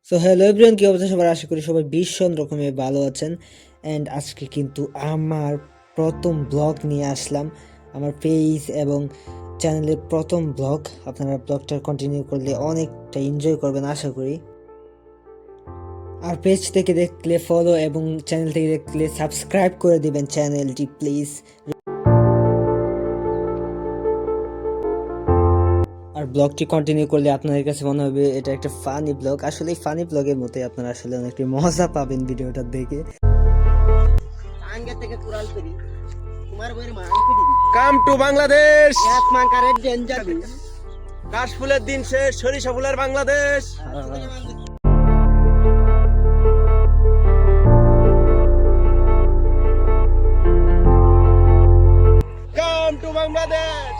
So hello everyone, কি অবস্থা সবার? আশা করি সবাই ভীষণ রকমের ভালো আছেন। অ্যান্ড আজকে কিন্তু আমার প্রথম ব্লগ নিয়ে আসলাম, আমার পেজ এবং চ্যানেলের প্রথম ব্লগ। আপনারা ব্লগটা কন্টিনিউ করলে অনেকটা এনজয় করবেন আশা করি। আর পেজ থেকে দেখলে ফলো এবং চ্যানেল থেকে দেখলে সাবস্ক্রাইব করে দিবেন চ্যানেলটি প্লিজ। আর ব্লগটি কন্টিনিউ করলে আপনাদের কাছে মনে হবে এটা একটা ফানি ব্লগ। আসলে ফানি ব্লগের মতোই, আপনারা আসলে অনেকটা মজা পাবেন ভিডিওটা দেখে। Come to Bangladesh. ডেঞ্জার কাশফুলের দিন শেষ, সরিষা ফুলের বাংলাদেশ। Come to Bangladesh.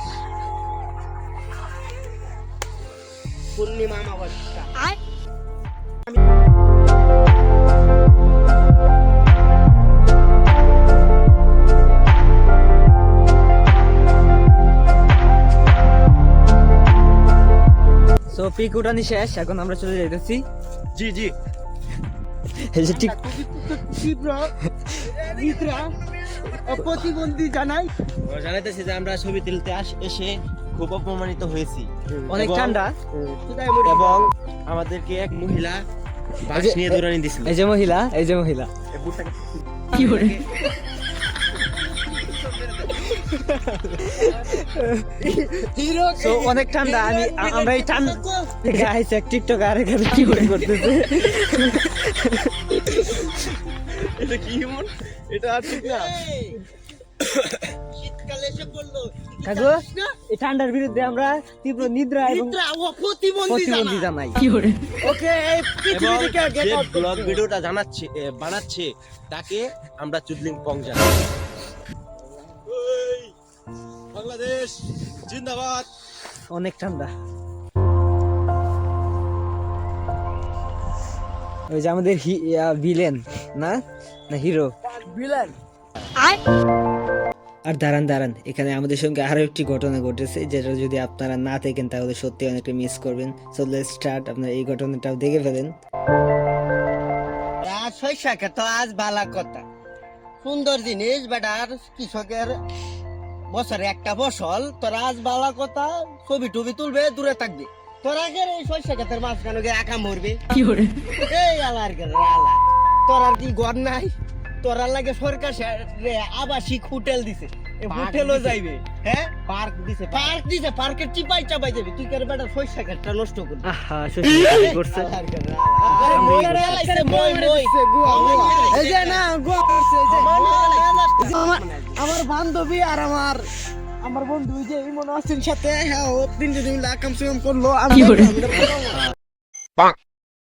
পূর্ণিমা অমাবস্যা সো পিক উঠানি শেষ, এখন আমরা চলে যাইতেছি। জি জি। এই যে ঠিক তীব্র নিদ্রা প্রতিবন্ধী জানাই। জানাইতেছি যে আমরা ছবি তুলতে এসে খুব অপমানিত হয়েছি। অনেক এবং- ঠান্ডা। এবং আমাদেরকে এক মহিলা বাস নিয়ে দৌড়ানি দিছিল। এই যে মহিলা, এই যে মহিলা কি করে সো অনেক ঠান্ডা। আমরা এই ঠান্ডা গাইস এক টিকটক আর এখানে কি করে করতেছে। এটা কি এমন? এটা আর ঠিক না। শীতকালে এসে পড়লো কাকু, এই ঠান্ডার বিরুদ্ধে আমরা তীব্র নিদ্রা এবং নিদ্রা ও প্রতিবন্ধী প্রতিবন্ধী জানাই। জানাই। ওকে এই পৃথিবী এবং থেকে যে ব্লগ ভিডিওটা বানাচ্ছে তাকে আমরা চুদলিং পং জানাই। বাংলাদেশ জিন্দাবাদ। অনেক ঠান্ডা। ওই যে আমাদের ভিলেন না না হিরো ভিলেন আর দাঁড়ান দাঁড়ান, এখানে আমাদের সঙ্গে আরো একটি ঘটনা ঘটেছে, যেটা যদি আপনারা না দেখেন তাহলে সত্যি অনেকটা মিস করবেন। সো লেটস স্টার্ট, আপনারা এই ঘটনাটাও দেখে ফেলেন। শস্যা খেত আজ বালা কথা সুন্দর জিনিস বেটার কৃষকের বছরে একটা ফসল তোর আজ বালা কথা ছবি টবি তুলবে দূরে থাকবে তোর আগে এই শস্যা খেতের মাঝখানে গিয়ে একা মরবে এই আলার আলা তোর আর কি ঘর নাই তোরার লাগে সরকার আবাসিক হোটেল দিছে হোটেলও যাইবে হ্যাঁ পার্ক দিছে পার্কের চিপাই চাপাই যাবে তুই কেন বেটা শস্যা খেতটা নষ্ট করবি আহা সত্যি করছে। আমার বান্ধবী আর আমার বন্ধু যে মনে আছেন সাথে হ্যাঁ ও তিনজন মিলে কাম করলো আমি